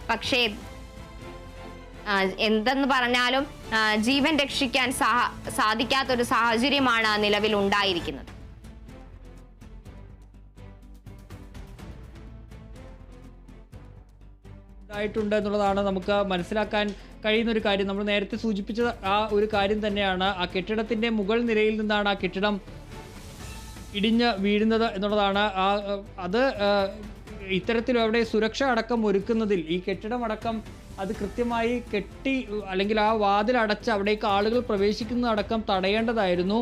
പക്ഷേ എന്തെന്ന് പറഞ്ഞാലും ജീവൻ രക്ഷിക്കാൻ സാധിക്കാത്തൊരു സാഹചര്യമാണ് നിലവിൽ ഉണ്ടായിരിക്കുന്നത്. ായിട്ടുണ്ട് എന്നുള്ളതാണ് നമുക്ക് മനസ്സിലാക്കാൻ കഴിയുന്ന ഒരു കാര്യം. നമ്മൾ നേരത്തെ സൂചിപ്പിച്ച ആ ഒരു കാര്യം തന്നെയാണ്. ആ കെട്ടിടത്തിന്റെ മുകൾ നിരയിൽ നിന്നാണ് ആ കെട്ടിടം ഇടിഞ്ഞ് വീഴുന്നത് എന്നുള്ളതാണ്. അത് ഇത്തരത്തിൽ അവിടെ സുരക്ഷ അടക്കം ഒരുക്കുന്നതിൽ ഈ കെട്ടിടം അടക്കം അത് കൃത്യമായി കെട്ടി അല്ലെങ്കിൽ ആ വാതിലടച്ച് അവിടേക്ക് ആളുകൾ പ്രവേശിക്കുന്നതടക്കം തടയേണ്ടതായിരുന്നു.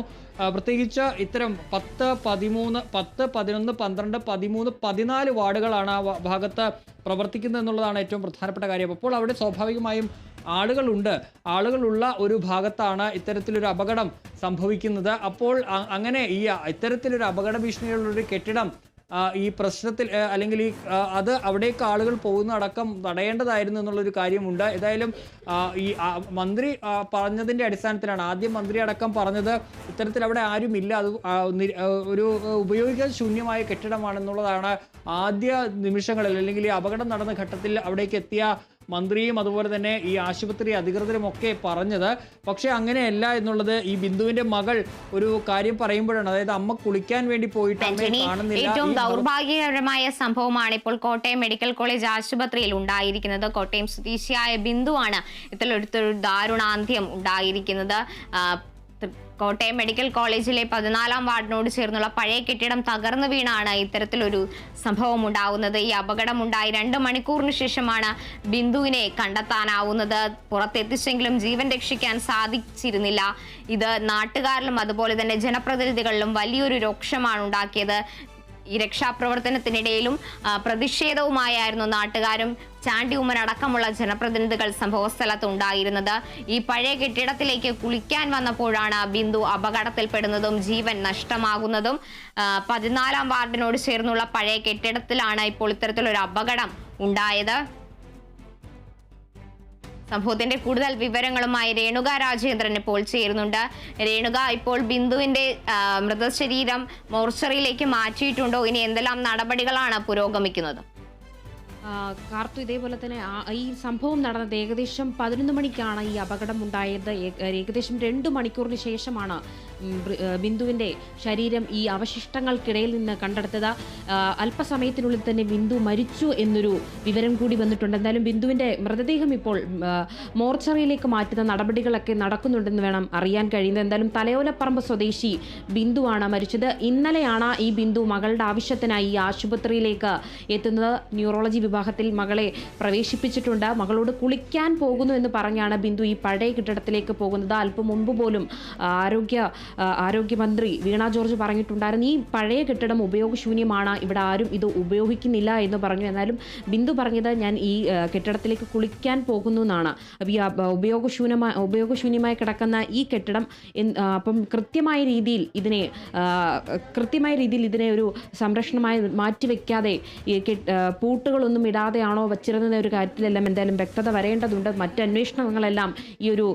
പ്രത്യേകിച്ച് ഇത്തരം 10, 13, 10, 11, 12, 13, 14 വാർഡുകളാണ് ആ ഭാഗത്ത് പ്രവർത്തിക്കുന്നത് എന്നുള്ളതാണ് ഏറ്റവും പ്രധാനപ്പെട്ട കാര്യം. അപ്പോൾ അവിടെ സ്വാഭാവികമായും ആളുകളുള്ള ഒരു ഭാഗത്താണ് ഇത്തരത്തിലൊരു അപകടം സംഭവിക്കുന്നത്. അപ്പോൾ അങ്ങനെ ഇത്തരത്തിലൊരു അപകട ഭീഷണിയുള്ളൊരു കെട്ടിടം ഈ പ്രശ്നത്തിൽ അല്ലെങ്കിൽ അത് അവിടേക്ക് ആളുകൾ പോകുന്നതടക്കം തടയേണ്ടതായിരുന്നു എന്നുള്ളൊരു കാര്യമുണ്ട്. ഏതായാലും ഈ മന്ത്രി പറഞ്ഞതിൻ്റെ അടിസ്ഥാനത്തിലാണ് ആദ്യം മന്ത്രി അടക്കം പറഞ്ഞത് ഇത്തരത്തിൽ അവിടെ ആരുമില്ല, അത് ഒരു ഉപയോഗിക്കാൻ ശൂന്യമായ കെട്ടിടമാണെന്നുള്ളതാണ് ആദ്യ നിമിഷങ്ങളിൽ അല്ലെങ്കിൽ ഈ അപകടം നടന്ന ഘട്ടത്തിൽ അവിടേക്ക് എത്തിയ മന്ത്രിയും അതുപോലെ തന്നെ ഈ ആശുപത്രി അധികൃതരും ഒക്കെ പറഞ്ഞത്. പക്ഷെ അങ്ങനെയല്ല എന്നുള്ളത് ഈ ബിന്ദുവിന്റെ മകൾ ഒരു കാര്യം പറയുമ്പോഴാണ്. അതായത് അമ്മ കുളിക്കാൻ വേണ്ടി പോയിട്ട് അമ്മയെ കാണുന്നില്ല. ഏറ്റവും ദൗർഭാഗ്യകരമായ സംഭവമാണ് ഇപ്പോൾ കോട്ടയം മെഡിക്കൽ കോളേജ് ആശുപത്രിയിൽ ഉണ്ടായിരിക്കുന്നത്. കോട്ടയം സ്വദേശിയായ ബിന്ദുവാണ് ഇത്തരത്തിലൊരു ദാരുണാന്ത്യം ഉണ്ടായിരിക്കുന്നത്. കോട്ടയം മെഡിക്കൽ കോളേജിലെ 14-ാം വാർഡിനോട് ചേർന്നുള്ള പഴയ കെട്ടിടം തകർന്നു വീണാണ് ഇത്തരത്തിലൊരു സംഭവം ഉണ്ടാവുന്നത്. ഈ അപകടമുണ്ടായി 2 മണിക്കൂറിന് ശേഷമാണ് ബിന്ദുവിനെ കണ്ടെത്താനാവുന്നത്. പുറത്തെത്തിച്ചെങ്കിലും ജീവൻ രക്ഷിക്കാൻ സാധിച്ചിരുന്നില്ല. ഇത് നാട്ടുകാരിലും അതുപോലെ തന്നെ ജനപ്രതിനിധികളിലും വലിയൊരു രോക്ഷമാണ് ഉണ്ടാക്കിയത്. ഈ രക്ഷാപ്രവർത്തനത്തിനിടയിലും പ്രതിഷേധവുമായിരുന്നു നാട്ടുകാരും ചാണ്ടി ഉമ്മൻ അടക്കമുള്ള ജനപ്രതിനിധികൾ സംഭവസ്ഥലത്ത് ഉണ്ടായിരുന്നത്. ഈ പഴയ കെട്ടിടത്തിലേക്ക് കുളിക്കാൻ വന്നപ്പോഴാണ് ബിന്ദു അപകടത്തിൽപ്പെടുന്നതും ജീവൻ നഷ്ടമാകുന്നതും. 14-ാം വാർഡിനോട് ചേർന്നുള്ള പഴയ കെട്ടിടത്തിലാണ് ഇപ്പോൾ ഇത്തരത്തിലൊരു അപകടം ഉണ്ടായത്. സംഭവത്തിന്റെ കൂടുതൽ വിവരങ്ങളുമായി രേണുക രാജേന്ദ്രൻ ഇപ്പോൾ ചേരുന്നുണ്ട്. രേണുക, ഇപ്പോൾ ബിന്ദുവിന്റെ മൃതശരീരം മോർച്ചറിയിലേക്ക് മാറ്റിയിട്ടുണ്ടോ? ഇനി എന്തെല്ലാം നടപടികളാണ് പുരോഗമിക്കുന്നത്? കാർത്തു, ഇതേപോലെ തന്നെ ഈ സംഭവം നടന്നത് ഏകദേശം 11 മണിക്കാണ് ഈ അപകടം ഉണ്ടായത്. ഏകദേശം 2 മണിക്കൂറിന് ശേഷമാണ് ബിന്ദുവിൻ്റെ ശരീരം ഈ അവശിഷ്ടങ്ങൾക്കിടയിൽ നിന്ന് കണ്ടെടുത്തത്. അല്പസമയത്തിനുള്ളിൽ തന്നെ ബിന്ദു മരിച്ചു എന്നൊരു വിവരം കൂടി വന്നിട്ടുണ്ട്. എന്തായാലും ബിന്ദുവിൻ്റെ മൃതദേഹം ഇപ്പോൾ മോർച്ചറിയിലേക്ക് മാറ്റുന്ന നടപടികളൊക്കെ നടക്കുന്നുണ്ടെന്ന് വേണം അറിയാൻ കഴിയുന്നത്. എന്തായാലും തലയോലപ്പറമ്പ് സ്വദേശി ബിന്ദുവാണ് മരിച്ചത്. ഇന്നലെയാണ് ഈ ബിന്ദു മകളുടെ ആവശ്യത്തിനായി ഈ ആശുപത്രിയിലേക്ക് എത്തുന്നത്. ന്യൂറോളജി വിഭാഗത്തിൽ മകളെ പ്രവേശിപ്പിച്ചിട്ടുണ്ട്. മകളോട് കുളിക്കാൻ പോകുന്നു എന്ന് പറഞ്ഞാണ് ബിന്ദു ഈ പഴയ കെട്ടിടത്തിലേക്ക് പോകുന്നത്. അല്പം മുമ്പ് പോലും ആരോഗ്യമന്ത്രി വീണ ജോർജ് പറഞ്ഞിട്ടുണ്ടായിരുന്നു ഈ പഴയ കെട്ടിടം ഉപയോഗശൂന്യമാണ്, ഇവിടെ ആരും ഇത് ഉപയോഗിക്കുന്നില്ല എന്ന് പറഞ്ഞു. എന്നാലും ബിന്ദു പറഞ്ഞത് ഞാൻ ഈ കെട്ടിടത്തിലേക്ക് കുളിക്കാൻ പോകുന്നു എന്നാണ്. ഈ ഉപയോഗശൂന്യമായി കിടക്കുന്ന ഈ കെട്ടിടം അപ്പം കൃത്യമായ രീതിയിൽ ഇതിനെ ഒരു സംരക്ഷണമായി മാറ്റിവെക്കാതെ പൂട്ടുകളൊന്നും ഇടാതെയാണോ വച്ചിരുന്ന ഒരു കാര്യത്തിലെല്ലാം എന്തായാലും വ്യക്തത വരേണ്ടതുണ്ട്. മറ്റ് അന്വേഷണങ്ങളെല്ലാം ഈ ഒരു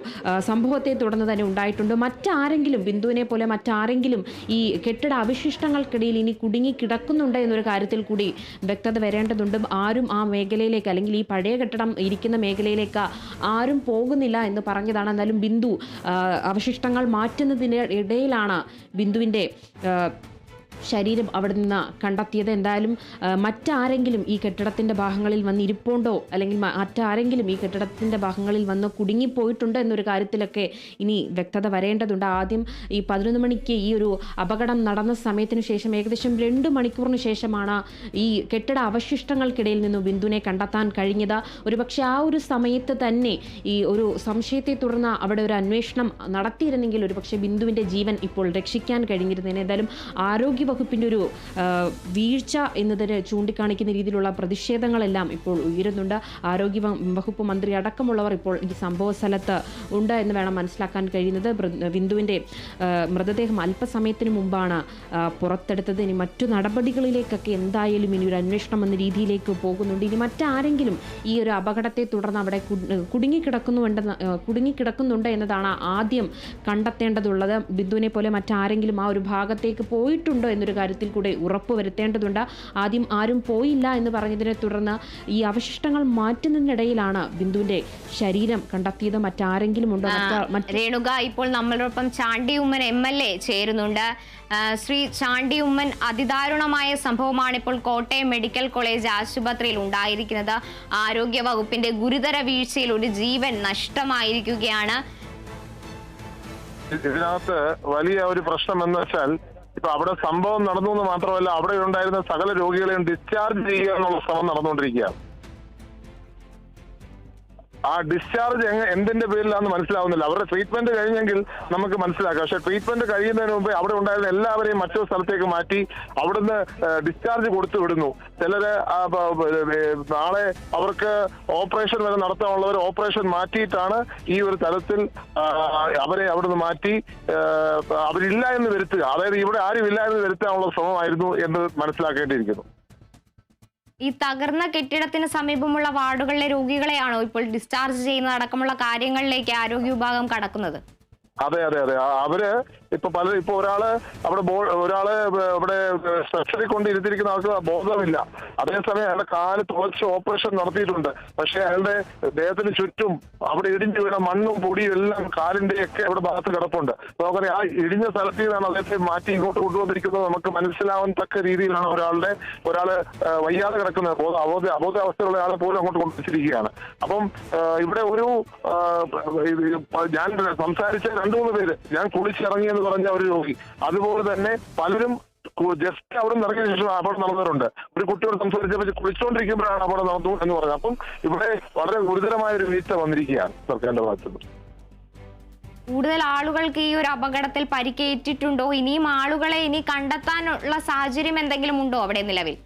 സംഭവത്തെ തുടർന്ന് തന്നെ ഉണ്ടായിട്ടുണ്ട്. മറ്റാരെങ്കിലും ബിന്ദുവിനെ പോലെ മറ്റാരെങ്കിലും ഈ കെട്ടിട അവശിഷ്ടങ്ങൾക്കിടയിൽ ഇനി കുടുങ്ങി കിടക്കുന്നുണ്ട് എന്നൊരു കാര്യത്തിൽ കൂടി വ്യക്തത വരേണ്ടതുണ്ട്. ആരും ആ മേഖലയിലേക്ക് അല്ലെങ്കിൽ ഈ പഴയ കെട്ടിടം ഇരിക്കുന്ന മേഖലയിലേക്ക് ആരും പോകുന്നില്ല എന്ന് പറഞ്ഞതാണ്. എന്നാലും ബിന്ദു അവശിഷ്ടങ്ങൾ മാറ്റുന്നതിന് ഇടയിലാണ് ബിന്ദുവിൻ്റെ ശരീരം അവിടെ നിന്ന് കണ്ടെത്തിയത്. എന്തായാലും മറ്റാരെങ്കിലും ഈ കെട്ടിടത്തിൻ്റെ ഭാഗങ്ങളിൽ വന്ന് ഇരിപ്പുണ്ടോ അല്ലെങ്കിൽ മറ്റാരെങ്കിലും ഈ കെട്ടിടത്തിൻ്റെ ഭാഗങ്ങളിൽ വന്ന് കുടുങ്ങിപ്പോയിട്ടുണ്ടോ എന്നൊരു കാര്യത്തിലൊക്കെ ഇനി വ്യക്തത വരേണ്ടതുണ്ട്. ആദ്യം ഈ 11 മണിക്ക് ഈ ഒരു അപകടം നടന്ന സമയത്തിന് ശേഷം ഏകദേശം 2 മണിക്കൂറിന് ശേഷമാണ് ഈ കെട്ടിട അവശിഷ്ടങ്ങൾക്കിടയിൽ നിന്ന് ബിന്ദുവിനെ കണ്ടെത്താൻ കഴിഞ്ഞത്. ഒരുപക്ഷെ ആ ഒരു സമയത്ത് തന്നെ ഈ ഒരു സംശയത്തെ തുടർന്ന് അവിടെ ഒരു അന്വേഷണം നടത്തിയിരുന്നെങ്കിൽ ഒരുപക്ഷെ ബിന്ദുവിൻ്റെ ജീവൻ ഇപ്പോൾ രക്ഷിക്കാൻ കഴിഞ്ഞിരുന്നതിന്. എന്തായാലും ആരോഗ്യവകുപ്പിൻ്റെ ഒരു വീഴ്ച എന്നതിന് ചൂണ്ടിക്കാണിക്കുന്ന രീതിയിലുള്ള പ്രതിഷേധങ്ങളെല്ലാം ഇപ്പോൾ ഉയരുന്നുണ്ട്. ആരോഗ്യ വകുപ്പ് മന്ത്രി അടക്കമുള്ളവർ ഇപ്പോൾ ഈ സംഭവ സ്ഥലത്ത് ഉണ്ട് എന്ന് വേണം മനസ്സിലാക്കാൻ കഴിയുന്നത്. ബിന്ദുവിൻ്റെ മൃതദേഹം അല്പസമയത്തിന് മുമ്പാണ് പുറത്തെടുത്തത്. ഇനി മറ്റു നടപടികളിലേക്കൊക്കെ എന്തായാലും ഇനി ഒരു അന്വേഷണം എന്ന രീതിയിലേക്ക് പോകുന്നുണ്ട്. ഇനി മറ്റാരെങ്കിലും ഈ ഒരു അപകടത്തെ തുടർന്ന് അവിടെ കുടുങ്ങിക്കിടക്കുന്നുണ്ട് എന്നതാണ് ആദ്യം കണ്ടെത്തേണ്ടതുള്ളത്. ബിന്ദുവിനെ പോലെ മറ്റാരെങ്കിലും ആ ഒരു ഭാഗത്തേക്ക് പോയിട്ടുണ്ടോ എന്നൊരു കാര്യത്തിൽ കൂടെ ഉറപ്പുവരുത്തേണ്ടതുണ്ട്. ആദ്യം ആരും പോയില്ല എന്ന് പറഞ്ഞതിനെ തുടർന്ന് ഈ അവശിഷ്ടങ്ങൾ മാറ്റുന്നതിനിടയിലാണ് ബിന്ദുവിന്റെ ശരീരം കണ്ടെത്തിയത്. മറ്റാരെങ്കിലും ഉണ്ടോ? രേണുക, ഇപ്പോൾ നമ്മളോടൊപ്പം ചാണ്ടി ഉമ്മൻ MLA ചേരുന്നുണ്ട്. ശ്രീ ചാണ്ടി ഉമ്മൻ, അതിദാരുണമായ സംഭവമാണ് ഇപ്പോൾ കോട്ടയം മെഡിക്കൽ കോളേജ് ആശുപത്രിയിൽ ഉണ്ടായിരിക്കുന്നത്. ആരോഗ്യ വകുപ്പിന്റെ ഗുരുതര വീഴ്ചയിൽ ഒരു ജീവൻ നഷ്ടമായിരിക്കുകയാണ്. ഇതിനകത്ത് വലിയ ഒരു പ്രശ്നം എന്ന് വെച്ചാൽ, ഇപ്പൊ അവിടെ സംഭവം നടന്നു എന്ന് മാത്രമല്ല, അവിടെ ഉണ്ടായിരുന്ന സകല രോഗികളെയും ഡിസ്ചാർജ് ചെയ്യുക എന്നുള്ള ശ്രമം നടന്നുകൊണ്ടിരിക്കുകയാണ്. ആ ഡിസ്ചാർജ് എന്തിന്റെ പേരിലാണെന്ന് മനസ്സിലാവുന്നില്ല. അവരുടെ ട്രീറ്റ്മെന്റ് കഴിഞ്ഞെങ്കിൽ നമുക്ക് മനസ്സിലാക്കാം. പക്ഷെ ട്രീറ്റ്മെന്റ് കഴിയുന്നതിന് മുമ്പ് അവിടെ ഉണ്ടായിരുന്ന എല്ലാവരെയും മറ്റൊരു സ്ഥലത്തേക്ക് മാറ്റി അവിടുന്ന് ഡിസ്ചാർജ് കൊടുത്തു വിടുന്നു. ചിലര് നാളെ അവർക്ക് ഓപ്പറേഷൻ വരെ നടത്താനുള്ളവർ ഓപ്പറേഷൻ മാറ്റിയിട്ടാണ് ഈ ഒരു തരത്തിൽ അവരെ അവിടുന്ന് മാറ്റി അവരില്ല എന്ന് വരുത്തുക. അതായത് ഇവിടെ ആരും ഇല്ല എന്ന് വരുത്താനുള്ള ശ്രമമായിരുന്നു എന്ന് മനസ്സിലാക്കേണ്ടിയിരിക്കുന്നു. ഈ തകർന്ന കെട്ടിടത്തിന് സമീപമുള്ള വാർഡുകളിലെ രോഗികളെയാണോ ഇപ്പോൾ ഡിസ്ചാർജ് ചെയ്യുന്നത് അടക്കമുള്ള കാര്യങ്ങളിലേക്ക് ആരോഗ്യ വിഭാഗം കടക്കുന്നത്? അതെ. അവര് ഇപ്പൊ ഒരാള് ഒരാള് ഇവിടെ സ്ട്രെച്ചറിൽ കൊണ്ട് ഇരുത്തിയിരിക്കുന്ന ആൾക്ക് ബോധമില്ല. അതേസമയം അയാളുടെ കാല് തുളച്ച് ഓപ്പറേഷൻ നടത്തിയിട്ടുണ്ട്. പക്ഷെ അയാളുടെ ദേഹത്തിന് ചുറ്റും അവിടെ ഇടിഞ്ഞു വീണ മണ്ണും പൊടിയും എല്ലാം കാലിന്റെ ഒക്കെ അവിടെ ഭാഗത്ത് കിടപ്പുണ്ട്. നമുക്കറിയാം, ആ ഇടിഞ്ഞ സ്ഥലത്തിൽ നിന്നാണ് അദ്ദേഹത്തെ മാറ്റി ഇങ്ങോട്ട് കൊണ്ടുവന്നിരിക്കുന്നത്. നമുക്ക് മനസ്സിലാവാൻ തക്ക രീതിയിലാണ് ഒരാള് വയ്യാതെ കിടക്കുന്നത്. അബോധാവസ്ഥയിലുള്ള ആളെ പോലും അങ്ങോട്ട് കൊണ്ടുവച്ചിരിക്കുകയാണ്. അപ്പം ഇവിടെ ഒരു ഞാൻ സംസാരിച്ച 2-3 പേര്, ഞാൻ കുളിച്ചിറങ്ങിയെന്ന് പറഞ്ഞ ഒരു രോഗി, അതുപോലെ തന്നെ പലരും ജസ്റ്റ് അവിടെ ഇറങ്ങിയ ശേഷം അപകടം നടന്നവരുണ്ട്. ഒരു കുട്ടിയോട് സംസാരിച്ചപ്പോൾ കുളിച്ചുകൊണ്ടിരിക്കുമ്പോഴാണ് അപകടം നടന്നു എന്ന് പറഞ്ഞു. അപ്പം ഇവിടെ വളരെ ഗുരുതരമായ ഒരു വീഴ്ച വന്നിരിക്കുകയാണ് സർക്കാരിന്റെ ഭാഗത്തുനിന്ന്. കൂടുതൽ ആളുകൾക്ക് ഈ ഒരു അപകടത്തിൽ പരിക്കേറ്റിട്ടുണ്ടോ? ഇനിയും ആളുകളെ കണ്ടെത്താനുള്ള സാഹചര്യം എന്തെങ്കിലും ഉണ്ടോ അവിടെ നിലവിൽ?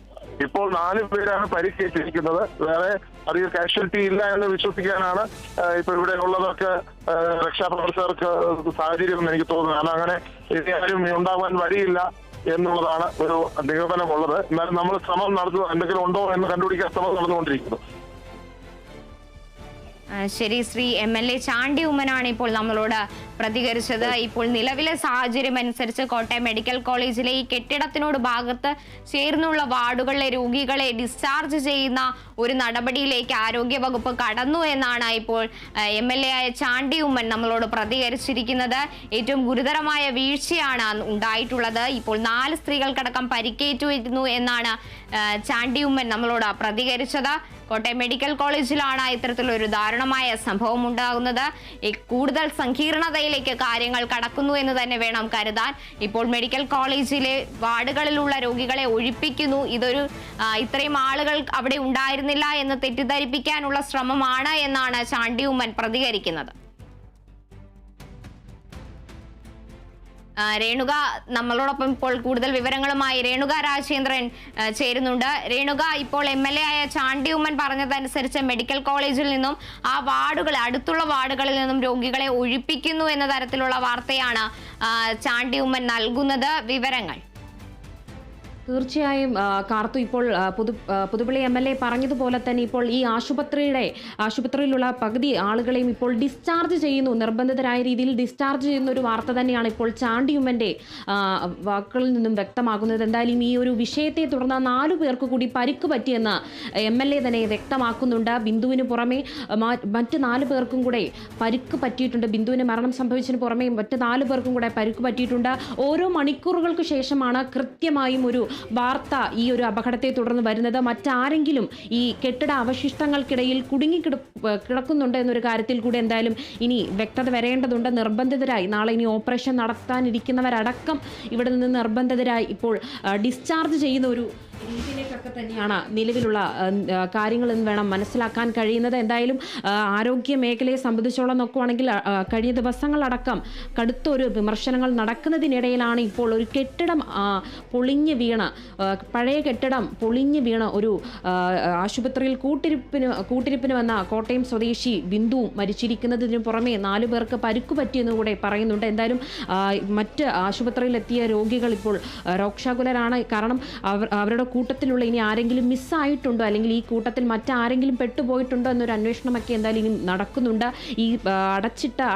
ഇപ്പോൾ 4 പേരാണ് പരിക്കേറ്റിരിക്കുന്നത്. വേറെ അധികം കാഷ്വാലിറ്റി ഇല്ല എന്ന് വിശ്വസിക്കാനാണ് ഇപ്പൊ ഇവിടെ ഉള്ളതൊക്കെ രക്ഷാപ്രവർത്തകർക്ക് സാഹചര്യം എന്ന് എനിക്ക് തോന്നുന്നത്. കാരണം അങ്ങനെ ഇനി ആരും ഉണ്ടാകാൻ വഴിയില്ല എന്നുള്ളതാണ് ഒരു നിഗമനമുള്ളത്. എന്നാലും നമ്മൾ ശ്രമം നടത്തുക, എന്തെങ്കിലും ഉണ്ടോ എന്ന് കണ്ടുപിടിക്കാൻ ശ്രമം നടന്നുകൊണ്ടിരിക്കുന്നു. ശരി, ശ്രീ MLA ചാണ്ടി ഉമ്മനാണ് ഇപ്പോൾ നമ്മളോട് പ്രതികരിച്ചത്. ഇപ്പോൾ നിലവിലെ സാഹചര്യം അനുസരിച്ച് കോട്ടയം മെഡിക്കൽ കോളേജിലെ ഈ കെട്ടിടത്തിനോട് ഭാഗത്ത് ചേർന്നുള്ള വാർഡുകളിലെ രോഗികളെ ഡിസ്ചാർജ് ചെയ്യുന്ന ഒരു നടപടിയിലേക്ക് ആരോഗ്യ വകുപ്പ് കടന്നു എന്നാണ് ഇപ്പോൾ MLA ആയ ചാണ്ടി ഉമ്മൻ നമ്മളോട് പ്രതികരിച്ചിരിക്കുന്നത്. ഏറ്റവും ഗുരുതരമായ വീഴ്ചയാണ് ഉണ്ടായിട്ടുള്ളത്. ഇപ്പോൾ 4 സ്ത്രീകൾക്കടക്കം പരിക്കേറ്റിരുന്നു എന്നാണ് ചാണ്ടി ഉമ്മൻ നമ്മളോട് പ്രതികരിച്ചത്. കോട്ടയം മെഡിക്കൽ കോളേജിലാണ് ഇത്തരത്തിലൊരു ദാരുണമായ സംഭവം ഉണ്ടാകുന്നത്. കൂടുതൽ സങ്കീർണതയിലേക്ക് കാര്യങ്ങൾ കടക്കുന്നു എന്ന് തന്നെ വേണം കരുതാൻ. ഇപ്പോൾ മെഡിക്കൽ കോളേജിലെ വാർഡുകളിലുള്ള രോഗികളെ ഒഴിപ്പിക്കുന്നു. ഇത്രയും ആളുകൾ അവിടെ ഉണ്ടായിരുന്നില്ല എന്ന് തെറ്റിദ്ധരിപ്പിക്കാനുള്ള ശ്രമമാണ് എന്നാണ് ചാണ്ടി ഉമ്മൻ പ്രതികരിക്കുന്നത്. രേണുക, നമ്മളോടൊപ്പം ഇപ്പോൾ കൂടുതൽ വിവരങ്ങളുമായി രേണുക രാജേന്ദ്രൻ ചേരുന്നുണ്ട്. രേണുക, ഇപ്പോൾ MLA ആയ ചാണ്ടി ഉമ്മൻ പറഞ്ഞതനുസരിച്ച് മെഡിക്കൽ കോളേജിൽ നിന്നും ആ അടുത്തുള്ള വാർഡുകളിൽ നിന്നും രോഗികളെ ഒഴിപ്പിക്കുന്നു എന്ന തരത്തിലുള്ള വാർത്തയാണ് ചാണ്ടി ഉമ്മൻ നൽകുന്നത്. വിവരങ്ങൾ? തീർച്ചയായും കാർത്തു, ഇപ്പോൾ പുതുപ്പള്ളി MLA പറഞ്ഞതുപോലെ തന്നെ ഇപ്പോൾ ഈ ആശുപത്രിയിലുള്ള പകുതി ആളുകളെയും ഇപ്പോൾ ഡിസ്ചാർജ് ചെയ്യുന്നു, നിർബന്ധിതരായ രീതിയിൽ ഡിസ്ചാർജ് ചെയ്യുന്ന ഒരു വാർത്ത തന്നെയാണ് ഇപ്പോൾ ചാണ്ടി ഉമ്മൻ്റെ വാക്കുകളിൽ നിന്നും വ്യക്തമാകുന്നത്. എന്തായാലും ഈ ഒരു വിഷയത്തെ തുടർന്ന് 4 പേർക്ക് കൂടി പരിക്ക് പറ്റിയെന്ന് MLA തന്നെ വ്യക്തമാക്കുന്നുണ്ട്. ബിന്ദുവിന് പുറമെ മറ്റ് 4 പേർക്കും കൂടെ പരിക്ക് പറ്റിയിട്ടുണ്ട്. ബിന്ദുവിന് മരണം സംഭവിച്ചതിന് പുറമെ മറ്റ് 4 പേർക്കും കൂടെ പരിക്ക് പറ്റിയിട്ടുണ്ട്. ഓരോ മണിക്കൂറുകൾക്ക് ശേഷമാണ് കൃത്യമായും ഒരു വാർത്ത ഈ ഒരു അപകടത്തെ തുടർന്ന് വരുന്നത്. മറ്റാരെങ്കിലും ഈ കെട്ടിട അവശിഷ്ടങ്ങൾക്കിടയിൽ കിടക്കുന്നുണ്ട് എന്നൊരു കാര്യത്തിൽ കൂടി എന്തായാലും ഇനി വ്യക്തത വരേണ്ടതുണ്ട്. നിർബന്ധിതരായി നാളെ ഇനി ഓപ്പറേഷൻ നടത്താനിരിക്കുന്നവരടക്കം ഇവിടെ നിന്ന് നിർബന്ധിതരായി ഇപ്പോൾ ഡിസ്ചാർജ് ചെയ്യുന്ന ഒരു രീതിയിലേക്കൊക്കെ തന്നെയാണ് നിലവിലുള്ള കാര്യങ്ങൾ എന്ന് വേണം മനസ്സിലാക്കാൻ കഴിയുന്നത്. എന്തായാലും ആരോഗ്യ മേഖലയെ സംബന്ധിച്ചോളം നോക്കുവാണെങ്കിൽ കഴിഞ്ഞ ദിവസങ്ങളടക്കം കടുത്തൊരു വിമർശനങ്ങൾ നടക്കുന്നതിനിടയിലാണ് ഇപ്പോൾ ഒരു കെട്ടിടം പൊളിഞ്ഞ് വീണ്, പഴയ കെട്ടിടം പൊളിഞ്ഞ് വീണ് ഒരു ആശുപത്രിയിൽ കൂട്ടിരിപ്പിന് വന്ന കോട്ടയം സ്വദേശി ബിന്ദു മരിച്ചിരിക്കുന്നതിന് പുറമെ 4 പേർക്ക് പരിക്കു പറ്റിയെന്ന് കൂടെ പറയുന്നുണ്ട്. എന്തായാലും മറ്റ് ആശുപത്രിയിലെത്തിയ രോഗികൾ ഇപ്പോൾ രോക്ഷാകുലരാണ്. കാരണം അവരുടെ കൂട്ടത്തിലുള്ള ഇനി ആരെങ്കിലും മിസ്സായിട്ടുണ്ടോ, അല്ലെങ്കിൽ ഈ കൂട്ടത്തിൽ മറ്റാരെങ്കിലും പെട്ടുപോയിട്ടുണ്ടോ എന്നൊരു അന്വേഷണമൊക്കെ എന്തായാലും ഇനി നടക്കുന്നുണ്ട്. ഈ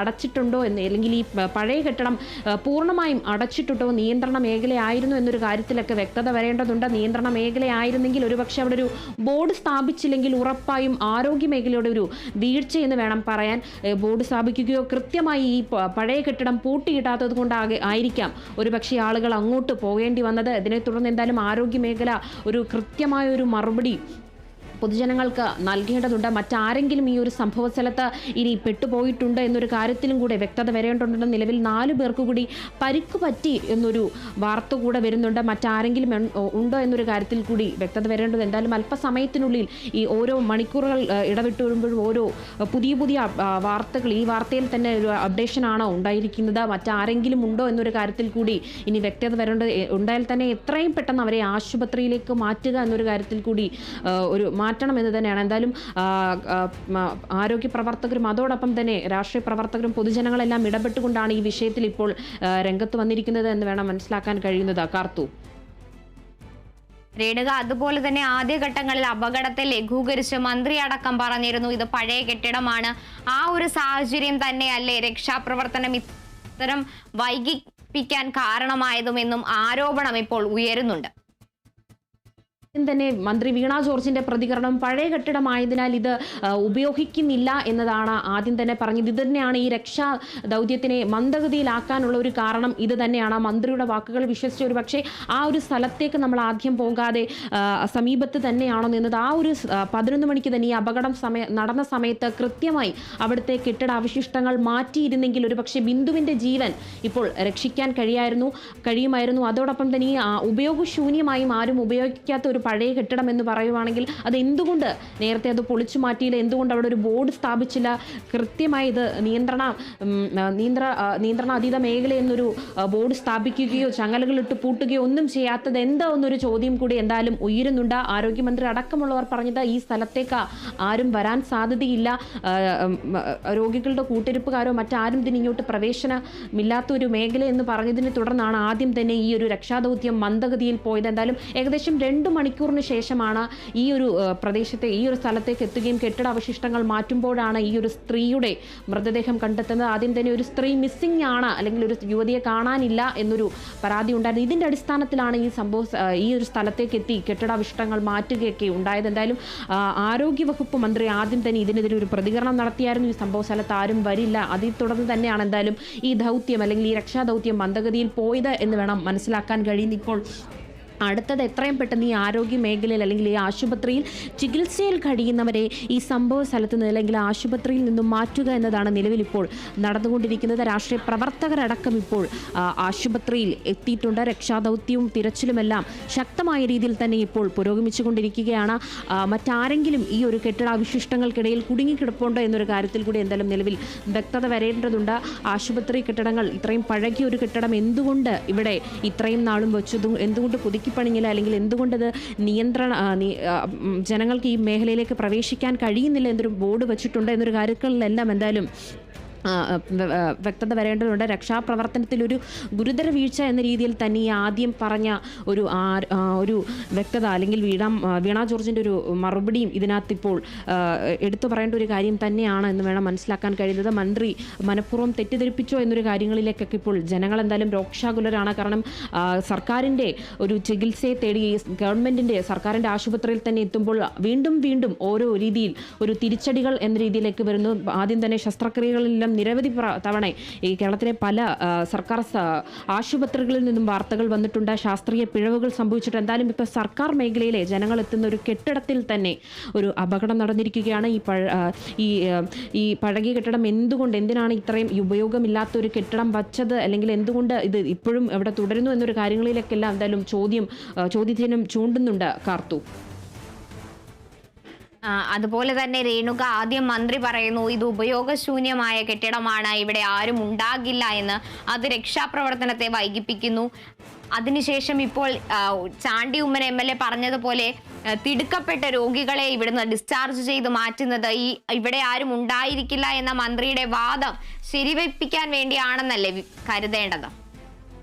അടച്ചിട്ടുണ്ടോ എന്ന്, അല്ലെങ്കിൽ ഈ പഴയ കെട്ടിടം പൂർണ്ണമായും അടച്ചിട്ടുണ്ടോ, നിയന്ത്രണ മേഖലയായിരുന്നു എന്നൊരു കാര്യത്തിലൊക്കെ വ്യക്തത വരേണ്ടതുണ്ട്. നിയന്ത്രണ മേഖലയായിരുന്നെങ്കിൽ ഒരുപക്ഷെ അവിടെ ഒരു ബോർഡ് സ്ഥാപിച്ചില്ലെങ്കിൽ ഉറപ്പായും ആരോഗ്യ മേഖലയുടെ ഒരു വീഴ്ച എന്ന് വേണം പറയാൻ. ബോർഡ് സ്ഥാപിക്കുകയോ കൃത്യമായി ഈ പഴയ കെട്ടിടം പൂട്ടിയിടാത്തത് ആയിരിക്കാം ഒരുപക്ഷെ ആളുകൾ അങ്ങോട്ട് പോകേണ്ടി വന്നത്. ഇതിനെ തുടർന്ന് എന്തായാലും ആരോഗ്യ മേഖല ഒരു കൃത്യമായ ഒരു മറുപടി പൊതുജനങ്ങൾക്ക് നൽകേണ്ടതുണ്ട്. മറ്റാരെങ്കിലും ഈ ഒരു സംഭവ സ്ഥലത്ത് ഇനി പെട്ടുപോയിട്ടുണ്ട് എന്നൊരു കാര്യത്തിലും കൂടെ വ്യക്തത വരേണ്ടതുണ്ട്. നിലവിൽ 4 പേർക്ക് കൂടി പരിക്ക് പറ്റി എന്നൊരു വാർത്ത കൂടെ വരുന്നുണ്ട്. മറ്റാരെങ്കിലും ഉണ്ടോ എന്നൊരു കാര്യത്തിൽ കൂടി വ്യക്തത വരേണ്ടത്. എന്തായാലും അല്പസമയത്തിനുള്ളിൽ ഈ ഓരോ മണിക്കൂറുകൾ ഇടവിട്ട് വരുമ്പോഴും ഓരോ പുതിയ വാർത്തകൾ, ഈ വാർത്തയിൽ തന്നെ ഒരു അപ്ഡേഷനാണ് ഉണ്ടായിരിക്കുന്നത്. മറ്റാരെങ്കിലും ഉണ്ടോ എന്നൊരു കാര്യത്തിൽ കൂടി ഇനി വ്യക്തത വരേണ്ടത്. ഉണ്ടായാൽ തന്നെ എത്രയും പെട്ടെന്ന് അവരെ ആശുപത്രിയിലേക്ക് മാറ്റുക എന്നൊരു കാര്യത്തിൽ കൂടി ഒരു മാറ്റണം എന്ന് തന്നെയാണ്. എന്തായാലും ആരോഗ്യ പ്രവർത്തകരും അതോടൊപ്പം തന്നെ രാഷ്ട്രീയ പ്രവർത്തകരും പൊതുജനങ്ങളെല്ലാം ഇടപെട്ടുകൊണ്ടാണ് ഈ വിഷയത്തിൽ ഇപ്പോൾ രംഗത്ത് വന്നിരിക്കുന്നത് എന്ന് വേണം മനസ്സിലാക്കാൻ കഴിയുന്നത്. കാർത്തു, രേണുക, അതുപോലെ തന്നെ ആദ്യഘട്ടങ്ങളിൽ അപകടത്തെ ലഘൂകരിച്ച് മന്ത്രി അടക്കം പറഞ്ഞിരുന്നു ഇത് പഴയ കെട്ടിടമാണ്. ആ ഒരു സാഹചര്യം തന്നെയല്ലേ രക്ഷാപ്രവർത്തനം ഇത്തരം വൈകിപ്പിക്കാൻ കാരണമായതുമെന്നും ആരോപണം ഇപ്പോൾ ഉയരുന്നുണ്ട്. തന്നെ മന്ത്രി വീണ ജോർജിന്റെ പ്രതികരണം പഴയ കെട്ടിടമായതിനാൽ ഇത് ഉപയോഗിക്കുന്നില്ല എന്നതാണ് ആദ്യം തന്നെ പറഞ്ഞത്. ഇത് തന്നെയാണ് ഈ രക്ഷാ ദൗത്യത്തിനെ മന്ദഗതിയിലാക്കാനുള്ള ഒരു കാരണം. ഇത് തന്നെയാണ് മന്ത്രിയുടെ വാക്കുകൾ വിശ്വസിച്ച ഒരു പക്ഷേ ആ ഒരു സ്ഥലത്തേക്ക് നമ്മൾ ആദ്യം പോകാതെ സമീപത്ത് തന്നെയാണോ നിന്നത്. ആ ഒരു 11 മണിക്ക് തന്നെ ഈ അപകടം നടന്ന സമയത്ത് കൃത്യമായി അവിടുത്തെ കെട്ടിടാവശിഷ്ടങ്ങൾ മാറ്റിയിരുന്നെങ്കിൽ ഒരു പക്ഷേ ബിന്ദുവിൻ്റെ ജീവൻ ഇപ്പോൾ രക്ഷിക്കാൻ കഴിയുമായിരുന്നു. അതോടൊപ്പം തന്നെ ഈ ഉപയോഗശൂന്യമായും ആരും ഉപയോഗിക്കാത്ത ഒരു പഴയ കെട്ടിടം എന്ന് പറയുവാണെങ്കിൽ അത് എന്തുകൊണ്ട് നേരത്തെ അത് പൊളിച്ചു മാറ്റിയില്ല, എന്തുകൊണ്ട് അവിടെ ഒരു ബോർഡ് സ്ഥാപിച്ചില്ല, കൃത്യമായി ഇത് നിയന്ത്രണാതീത മേഖല എന്നൊരു ബോർഡ് സ്ഥാപിക്കുകയോ ചങ്ങലകളിട്ട് പൂട്ടുകയോ ഒന്നും ചെയ്യാത്തത് എന്താ എന്നൊരു ചോദ്യം കൂടി എന്തായാലും ഉയരുന്നുണ്ട്. ആരോഗ്യമന്ത്രി അടക്കമുള്ളവർ പറഞ്ഞത് ഈ സ്ഥലത്തേക്ക് ആരും വരാൻ സാധ്യതയില്ല, രോഗികളുടെ കൂട്ടിരിപ്പുകാരോ മറ്റാരും ഇതിന് ഇങ്ങോട്ട് പ്രവേശനമില്ലാത്ത ഒരു മേഖല എന്ന് പറഞ്ഞതിനെ തുടർന്നാണ് ആദ്യം തന്നെ ഈ ഒരു രക്ഷാദൗത്യം മന്ദഗതിയിൽ പോയത്. എന്തായാലും ഏകദേശം 2 മണിക്കൂറിന് ശേഷമാണ് ഈ ഒരു പ്രദേശത്തെ ഈ ഒരു സ്ഥലത്തേക്ക് എത്തുകയും കെട്ടിടാവശിഷ്ടങ്ങൾ മാറ്റുമ്പോഴാണ് ഈ ഒരു സ്ത്രീയുടെ മൃതദേഹം കണ്ടെത്തുന്നത്. ആദ്യം തന്നെ ഒരു സ്ത്രീ മിസ്സിംഗ് ആണ്, അല്ലെങ്കിൽ ഒരു യുവതിയെ കാണാനില്ല എന്നൊരു പരാതി ഉണ്ടായിരുന്നു. ഇതിൻ്റെ അടിസ്ഥാനത്തിലാണ് ഈ ഒരു സ്ഥലത്തേക്ക് എത്തി കെട്ടിടാവശിഷ്ടങ്ങൾ മാറ്റുകയൊക്കെ ഉണ്ടായത്. എന്തായാലും ആരോഗ്യവകുപ്പ് മന്ത്രി ആദ്യം തന്നെ ഇതിനെതിരെ ഒരു പ്രതികരണം നടത്തിയായിരുന്നു. ഈ സംഭവ സ്ഥലത്ത് ആരും വരില്ല, അതിൽ തുടർന്ന് തന്നെയാണ് എന്തായാലും ഈ ദൗത്യം അല്ലെങ്കിൽ ഈ രക്ഷാദൗത്യം മന്ദഗതിയിൽ പോയത് എന്ന് വേണം മനസ്സിലാക്കാൻ കഴിയുന്നത്. ഇപ്പോൾ അടുത്തത് എത്രയും പെട്ടെന്ന് ഈ ആരോഗ്യ മേഖലയിൽ അല്ലെങ്കിൽ ഈ ആശുപത്രിയിൽ ചികിത്സയിൽ കഴിയുന്നവരെ ഈ സംഭവ സ്ഥലത്ത് നിന്ന് അല്ലെങ്കിൽ ആശുപത്രിയിൽ നിന്നും മാറ്റുക എന്നതാണ് നിലവിൽ ഇപ്പോൾ നടന്നുകൊണ്ടിരിക്കുന്നത്. രാഷ്ട്രീയ പ്രവർത്തകരടക്കം ഇപ്പോൾ ആശുപത്രിയിൽ എത്തിയിട്ടുണ്ട്. രക്ഷാദൗത്യവും തിരച്ചിലുമെല്ലാം ശക്തമായ രീതിയിൽ തന്നെ ഇപ്പോൾ പുരോഗമിച്ചുകൊണ്ടിരിക്കുകയാണ്. മറ്റാരെങ്കിലും ഈ ഒരു കെട്ടിടാവശിഷ്ടങ്ങൾക്കിടയിൽ കുടുങ്ങിക്കിടപ്പുണ്ടോ എന്നൊരു കാര്യത്തിൽ കൂടി എന്തായാലും നിലവിൽ വ്യക്തത വരേണ്ടതുണ്ട്. ആശുപത്രി കെട്ടിടങ്ങൾ, ഇത്രയും പഴകിയ ഒരു കെട്ടിടം എന്തുകൊണ്ട് ഇവിടെ ഇത്രയും നാളും വെച്ചതും, എന്തുകൊണ്ട് പുതുക്കിപ്പണിഞ്ഞില്ല, അല്ലെങ്കിൽ എന്തുകൊണ്ടത് ജനങ്ങൾക്ക് ഈ മേഖലയിലേക്ക് പ്രവേശിക്കാൻ കഴിയുന്നില്ല എന്നൊരു ബോർഡ് വെച്ചിട്ടുണ്ട് എന്നൊരു കാര്യങ്ങളിലെല്ലാം എന്തായാലും വ്യക്തത വരേണ്ടതുണ്ട്. രക്ഷാപ്രവർത്തനത്തിലൊരു ഗുരുതര വീഴ്ച എന്ന രീതിയിൽ തന്നെ ഈ ആദ്യം പറഞ്ഞ ഒരു വ്യക്തത അല്ലെങ്കിൽ വീണ ജോർജിൻ്റെ ഒരു മറുപടിയും ഇതിനകത്ത് ഇപ്പോൾ എടുത്തു പറയേണ്ട ഒരു കാര്യം തന്നെയാണ് എന്ന് വേണം മനസ്സിലാക്കാൻ കഴിയുന്നത്. മന്ത്രി മനഃപൂർവ്വം തെറ്റിദ്ധരിപ്പിച്ചോ എന്നൊരു കാര്യങ്ങളിലേക്കൊക്കെ ഇപ്പോൾ ജനങ്ങൾ എന്തായാലും രോക്ഷാകുലരാണ്. കാരണം സർക്കാരിൻ്റെ ഒരു ചികിത്സയെ തേടി ഗവൺമെൻറ്റിൻ്റെ സർക്കാരിൻ്റെ ആശുപത്രിയിൽ തന്നെ എത്തുമ്പോൾ വീണ്ടും ഓരോ രീതിയിൽ ഒരു തിരിച്ചടികൾ എന്ന രീതിയിലേക്ക് വരുന്നു. ആദ്യം തന്നെ ശസ്ത്രക്രിയകളിലെല്ലാം നിരവധി തവണ ഈ കേരളത്തിലെ പല സർക്കാർ ആശുപത്രികളിൽ നിന്നും വാർത്തകൾ വന്നിട്ടുണ്ട്. ശാസ്ത്രീയ പിഴവുകൾ സംഭവിച്ചിട്ട് എന്തായാലും ഇപ്പോൾ സർക്കാർ മേഖലയിലെ ജനങ്ങൾ എത്തുന്ന ഒരു കെട്ടിടത്തിൽ തന്നെ ഒരു അപകടം നടന്നിരിക്കുകയാണ്. ഈ പഴകിയ കെട്ടിടം എന്തിനാണ് ഇത്രയും ഉപയോഗമില്ലാത്ത ഒരു കെട്ടിടം വച്ചത്, അല്ലെങ്കിൽ എന്തുകൊണ്ട് ഇത് ഇപ്പോഴും ഇവിടെ തുടരുന്നു എന്നൊരു കാര്യങ്ങളിലേക്കെല്ലാം എന്തായാലും ചോദ്യത്തിനും ചൂണ്ടുന്നുണ്ട് കാർത്തു. അതുപോലെ തന്നെ രേണുക, ആദ്യം മന്ത്രി പറയുന്നു ഇത് ഉപയോഗശൂന്യമായ കെട്ടിടമാണ്, ഇവിടെ ആരും ഉണ്ടാകില്ല എന്ന്. അത് രക്ഷാപ്രവർത്തനത്തെ വൈകിപ്പിക്കുന്നു. അതിനുശേഷം ഇപ്പോൾ ചാണ്ടി ഉമ്മൻ MLA പറഞ്ഞതുപോലെ തിടുക്കപ്പെട്ട രോഗികളെ ഇവിടുന്ന് ഡിസ്ചാർജ് ചെയ്ത് മാറ്റുന്നത് ഇവിടെ ആരും ഉണ്ടായിരിക്കില്ല എന്ന മന്ത്രിയുടെ വാദം ശരിവെപ്പിക്കാൻ വേണ്ടിയാണെന്നല്ലേ കരുതേണ്ടത്?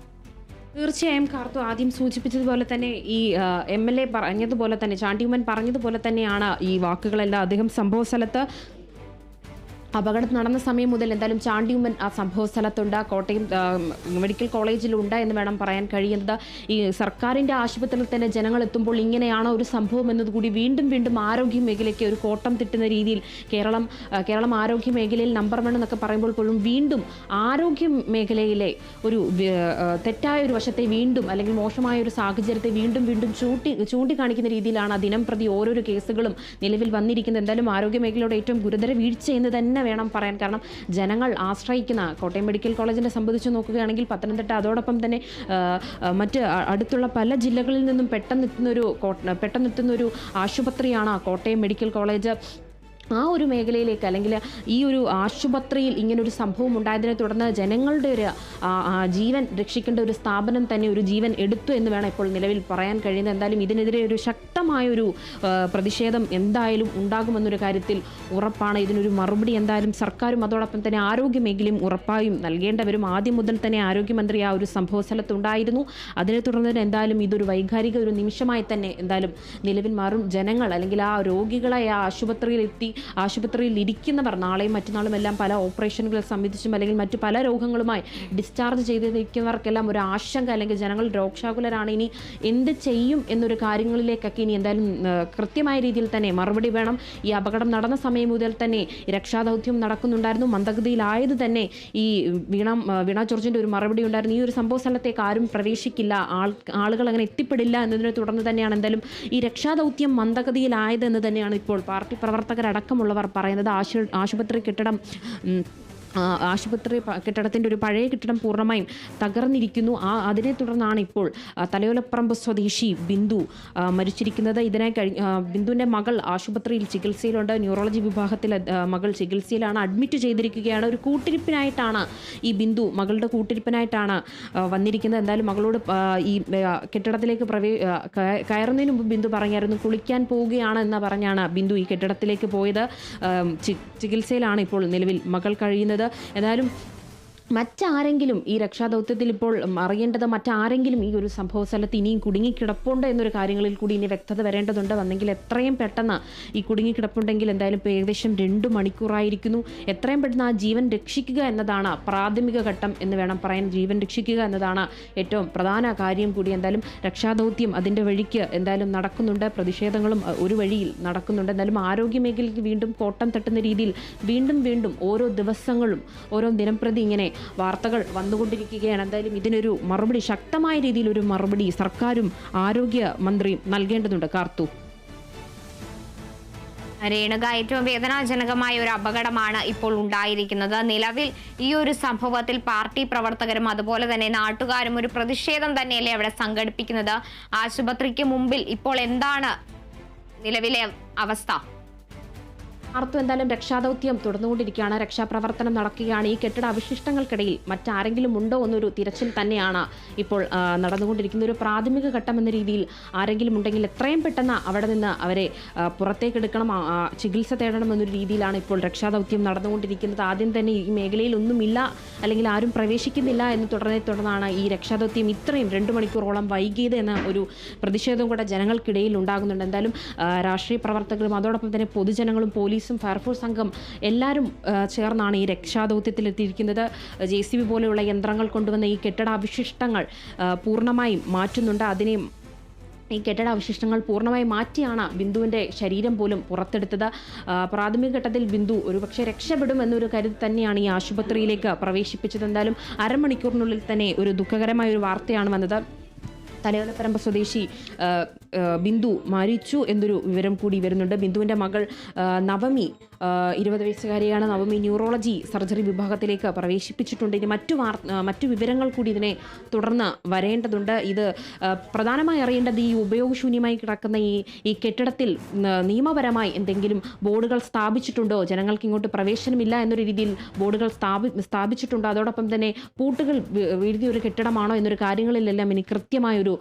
തീർച്ചയായും കാർത്തു ആദ്യം സൂചിപ്പിച്ചതുപോലെ തന്നെ ഈ MLA പറഞ്ഞതുപോലെ തന്നെ ചാണ്ടിയുമ്മൻ പറഞ്ഞതുപോലെ തന്നെയാണ് ഈ വാക്കുകളെല്ലാം. അദ്ദേഹം സംഭവ സ്ഥലത്ത് അപകടം നടന്ന സമയം മുതൽ എന്തായാലും ചാണ്ടിയുമ്മൻ ആ സംഭവ സ്ഥലത്തുണ്ട്, കോട്ടയം മെഡിക്കൽ കോളേജിലുണ്ട് എന്ന് വേണം പറയാൻ കഴിയുന്നത്. ഈ സർക്കാരിൻ്റെ ആശുപത്രിയിൽ തന്നെ ജനങ്ങൾ എത്തുമ്പോൾ ഇങ്ങനെയാണോ ഒരു സംഭവം എന്നതുകൂടി വീണ്ടും വീണ്ടും ആരോഗ്യ മേഖലയ്ക്ക് ഒരു കോട്ടം തെറ്റുന്ന രീതിയിൽ കേരളം ആരോഗ്യ മേഖലയിൽ നമ്പർ 1 എന്നൊക്കെ പറയുമ്പോൾ പോലും വീണ്ടും ആരോഗ്യ മേഖലയിലെ ഒരു തെറ്റായ ഒരു വശത്തെ വീണ്ടും അല്ലെങ്കിൽ മോശമായ ഒരു സാഹചര്യത്തെ വീണ്ടും വീണ്ടും ചൂണ്ടിക്കാണിക്കുന്ന രീതിയിലാണ് ദിനം പ്രതി ഓരോരോ കേസുകളും നിലവിൽ വന്നിരിക്കുന്നത്. എന്തായാലും ആരോഗ്യ മേഖലയുടെ ഏറ്റവും ഗുരുതര വീഴ്ച എന്ന് തന്നെ വേണം പറയാൻ. കാരണം ജനങ്ങൾ ആശ്രയിക്കുന്ന കോട്ടയം മെഡിക്കൽ കോളേജിനെ സംബന്ധിച്ച് നോക്കുകയാണെങ്കിൽ പത്തനംതിട്ട അതോടൊപ്പം തന്നെ മറ്റ് അടുത്തുള്ള പല ജില്ലകളിൽ നിന്നും പെട്ടെന്നെത്തുന്ന ഒരു ആശുപത്രിയാണ് കോട്ടയം മെഡിക്കൽ കോളേജ്. ആ ഒരു മേഖലയിലേക്ക് അല്ലെങ്കിൽ ഈ ഒരു ആശുപത്രിയിൽ ഇങ്ങനൊരു സംഭവം ഉണ്ടായതിനെ തുടർന്ന് ജനങ്ങളുടെ ഒരു ജീവൻ രക്ഷിക്കേണ്ട ഒരു സ്ഥാപനം തന്നെ ഒരു ജീവൻ എടുത്തു എന്ന് വേണം ഇപ്പോൾ നിലവിൽ പറയാൻ കഴിയുന്നത്. എന്തായാലും ഇതിനെതിരെ ഒരു ശക്തമായൊരു പ്രതിഷേധം എന്തായാലും ഉണ്ടാകുമെന്നൊരു കാര്യത്തിൽ ഉറപ്പാണ്. ഇതിനൊരു മറുപടി എന്തായാലും സർക്കാരും അതോടൊപ്പം തന്നെ ആരോഗ്യ മേഖലയും ഉറപ്പായും നൽകേണ്ടവരും. ആദ്യം മുതൽ തന്നെ ആരോഗ്യമന്ത്രി ആ ഒരു സംഭവ സ്ഥലത്തുണ്ടായിരുന്നു. അതിനെ തുടർന്ന് എന്തായാലും ഇതൊരു വൈകാരിക ഒരു നിമിഷമായി തന്നെ എന്തായാലും നിലവിൽ മാറും. ജനങ്ങൾ അല്ലെങ്കിൽ ആ രോഗികളെ ആ ആശുപത്രിയിൽ ഇരിക്കുന്നവർ നാളെയും മറ്റന്നാളും എല്ലാം പല ഓപ്പറേഷനുകൾ സംബന്ധിച്ചും അല്ലെങ്കിൽ മറ്റു പല രോഗങ്ങളുമായി ഡിസ്ചാർജ് ചെയ്തിരിക്കുന്നവർക്കെല്ലാം ഒരു ആശങ്ക അല്ലെങ്കിൽ ജനങ്ങൾ രോഗാകുലരാണ്. ഇനി എന്ത് ചെയ്യും എന്നൊരു കാര്യങ്ങളിലേക്കൊക്കെ ഇനി എന്തായാലും കൃത്യമായ രീതിയിൽ തന്നെ മറുപടി വേണം. ഈ അപകടം നടന്ന സമയം മുതൽ തന്നെ രക്ഷാദൗത്യം നടക്കുന്നുണ്ടായിരുന്നു. മന്ദഗതിയിലായത് തന്നെ ഈ വീണ ജോർജിൻ്റെ ഒരു മറുപടി ഉണ്ടായിരുന്നു. ഈ ഒരു സംഭവ സ്ഥലത്തേക്ക് ആരും പ്രവേശിക്കില്ല, ആളുകൾ അങ്ങനെ എത്തിപ്പെടില്ല എന്നതിനെ തുടർന്ന് തന്നെയാണ് എന്തായാലും ഈ രക്ഷാദൗത്യം മന്ദഗതിയിലായതെന്ന് തന്നെയാണ് ഇപ്പോൾ പാർട്ടി പ്രവർത്തകരടക്കമുള്ളവർ പറയുന്നത്. ആശുപത്രി കെട്ടിടത്തിൻ്റെ ഒരു പഴയ കെട്ടിടം പൂർണ്ണമായും തകർന്നിരിക്കുന്നു. അതിനെ തുടർന്നാണ് ഇപ്പോൾ തലയോലപ്പറമ്പ് സ്വദേശി ബിന്ദു മരിച്ചിരിക്കുന്നത്. ഇതിനായി ബിന്ദുവിൻ്റെ മകൾ ആശുപത്രിയിൽ ചികിത്സയിലുണ്ട്. ന്യൂറോളജി വിഭാഗത്തിൽ മകൾ ചികിത്സയിലാണ്, അഡ്മിറ്റ് ചെയ്തിരിക്കുകയാണ്. ഒരു കൂട്ടിരിപ്പിനായിട്ടാണ് ഈ ബിന്ദു മകളുടെ കൂട്ടിരിപ്പിനായിട്ടാണ് വന്നിരിക്കുന്നത്. എന്തായാലും മകളോട് ഈ കെട്ടിടത്തിലേക്ക് കയറുന്നതിന് മുമ്പ് ബിന്ദു പറഞ്ഞായിരുന്നു കുളിക്കാൻ പോവുകയാണ് എന്ന് പറഞ്ഞാണ് ബിന്ദു ഈ കെട്ടിടത്തിലേക്ക് പോയത്. ചികിത്സയിലാണ് ഇപ്പോൾ നിലവിൽ മകൾ കഴിയുന്നത്. ഏതായാലും മറ്റാരെങ്കിലും ഈ രക്ഷാദൗത്യത്തിൽ ഇപ്പോൾ അറിയേണ്ടത് മറ്റാരെങ്കിലും ഈ ഒരു സംഭവ സ്ഥലത്ത് ഇനിയും കുടുങ്ങിക്കിടപ്പുണ്ട് എന്നൊരു കാര്യങ്ങളിൽ കൂടി ഇനി വ്യക്തത വരേണ്ടതുണ്ട്. വന്നെങ്കിൽ എത്രയും പെട്ടെന്ന് ഈ കുടുങ്ങിക്കിടപ്പുണ്ടെങ്കിൽ എന്തായാലും ഇപ്പോൾ ഏകദേശം 2 മണിക്കൂറായിരിക്കുന്നു. എത്രയും പെട്ടെന്ന് ആ ജീവൻ രക്ഷിക്കുക എന്നതാണ് പ്രാഥമിക ഘട്ടം എന്ന് വേണം പറയാൻ. ജീവൻ രക്ഷിക്കുക എന്നതാണ് ഏറ്റവും പ്രധാന കാര്യം കൂടി. എന്തായാലും രക്ഷാദൗത്യം അതിൻ്റെ വഴിക്ക് എന്തായാലും നടക്കുന്നുണ്ട്. പ്രതിഷേധങ്ങളും ഒരു വഴിയിൽ നടക്കുന്നുണ്ട്. എന്തായാലും ആരോഗ്യ മേഖലയ്ക്ക് വീണ്ടും കോട്ടം തട്ടുന്ന രീതിയിൽ വീണ്ടും ഓരോ ദിവസങ്ങളും ഓരോ ദിനംപ്രതി ഇങ്ങനെ വാർത്തകൾ വന്നുകൊണ്ടിരിക്കുകയാണ്. എന്തായാലും ഇതിനൊരു മറുപടി, ശക്തമായ രീതിയിൽ ഒരു മറുപടി സർക്കാരും ആരോഗ്യ മന്ത്രിയും നൽകേണ്ടതുണ്ട്. കാർത്തു, രേണുക, ഏറ്റവും വേദനാജനകമായ ഒരു അപകടമാണ് ഇപ്പോൾ ഉണ്ടായിരിക്കുന്നത്. നിലവിൽ ഈ ഒരു സംഭവത്തിൽ പാർട്ടി പ്രവർത്തകരും അതുപോലെ തന്നെ നാട്ടുകാരും ഒരു പ്രതിഷേധം തന്നെയല്ലേ അവിടെ സംഘടിപ്പിക്കുന്നത്. ആശുപത്രിക്ക് മുമ്പിൽ ഇപ്പോൾ എന്താണ് നിലവിലെ അവസ്ഥ? എന്തായാലും രക്ഷാദൗത്യം തുടർന്നുകൊണ്ടിരിക്കുകയാണ്. രക്ഷാപ്രവർത്തനം നടക്കുകയാണ്. ഈ കെട്ടിട അവശിഷ്ടങ്ങൾക്കിടയിൽ മറ്റാരെങ്കിലും ഉണ്ടോ എന്നൊരു തിരച്ചിൽ തന്നെയാണ് ഇപ്പോൾ നടന്നുകൊണ്ടിരിക്കുന്ന. ഒരു പ്രാഥമിക ഘട്ടം എന്ന രീതിയിൽ ആരെങ്കിലും ഉണ്ടെങ്കിൽ എത്രയും പെട്ടെന്ന് അവിടെ നിന്ന് അവരെ പുറത്തേക്കെടുക്കണം, ചികിത്സ തേടണം എന്നൊരു രീതിയിലാണ് ഇപ്പോൾ രക്ഷാദൗത്യം നടന്നുകൊണ്ടിരിക്കുന്നത്. ആദ്യം തന്നെ ഈ മേഖലയിൽ ഒന്നുമില്ല അല്ലെങ്കിൽ ആരും പ്രവേശിക്കുന്നില്ല എന്ന് തുടർന്നാണ് ഈ രക്ഷാദൗത്യം ഇത്രയും 2 മണിക്കൂറോളം വൈകിയത് എന്ന ഒരു പ്രതിഷേധം കൂടെ ജനങ്ങൾക്കിടയിൽ ഉണ്ടാകുന്നുണ്ട്. എന്തായാലും രാഷ്ട്രീയ പ്രവർത്തകരും അതോടൊപ്പം തന്നെ പൊതുജനങ്ങളും പോലീസും ഫയർഫോഴ്സ് സംഘം എല്ലാവരും ചേർന്നാണ് ഈ രക്ഷാദൗത്യത്തിലെത്തിയിരിക്കുന്നത്. JCB പോലെയുള്ള യന്ത്രങ്ങൾ കൊണ്ടുവന്ന ഈ കെട്ടിടാവശിഷ്ടങ്ങൾ പൂർണ്ണമായും മാറ്റുന്നുണ്ട്. ഈ കെട്ടിടാവശിഷ്ടങ്ങൾ പൂർണ്ണമായി മാറ്റിയാണ് ബിന്ദുവിൻ്റെ ശരീരം പോലും പുറത്തെടുത്തത്. പ്രാഥമിക ഘട്ടത്തിൽ ബിന്ദു ഒരുപക്ഷെ രക്ഷപ്പെടും എന്നൊരു കരുതി തന്നെയാണ് ഈ ആശുപത്രിയിലേക്ക് പ്രവേശിപ്പിച്ചത്. എന്തായാലും അരമണിക്കൂറിനുള്ളിൽ തന്നെ ഒരു ദുഃഖകരമായ ഒരു വാർത്തയാണ് വന്നത്. തലയോലപ്പറമ്പ് സ്വദേശി ബിന്ദു മരിച്ചു എന്നൊരു വിവരം കൂടി വരുന്നുണ്ട്. ബിന്ദുവിൻ്റെ മകൾ നവമി 20 വയസ്സുകാരിയാണ്. നവമി ന്യൂറോളജി സർജറി വിഭാഗത്തിലേക്ക് പ്രവേശിപ്പിച്ചിട്ടുണ്ട്. ഇനി മറ്റു വിവരങ്ങൾ കൂടി ഇതിനെ തുടർന്ന് വരേണ്ടതുണ്ട്. ഇത് പ്രധാനമായി അറിയേണ്ടത് ഈ ഉപയോഗശൂന്യമായി കിടക്കുന്ന ഈ കെട്ടിടത്തിൽ നിയമപരമായി എന്തെങ്കിലും ബോർഡുകൾ സ്ഥാപിച്ചിട്ടുണ്ടോ, ജനങ്ങൾക്ക് ഇങ്ങോട്ട് പ്രവേശനമില്ല എന്നൊരു രീതിയിൽ ബോർഡുകൾ സ്ഥാപിച്ചിട്ടുണ്ടോ, അതോടൊപ്പം തന്നെ പൂട്ടുകൾ എഴുതിയ ഒരു കെട്ടിടമാണോ എന്നൊരു കാര്യങ്ങളിലെല്ലാം ഇനി കൃത്യമായൊരു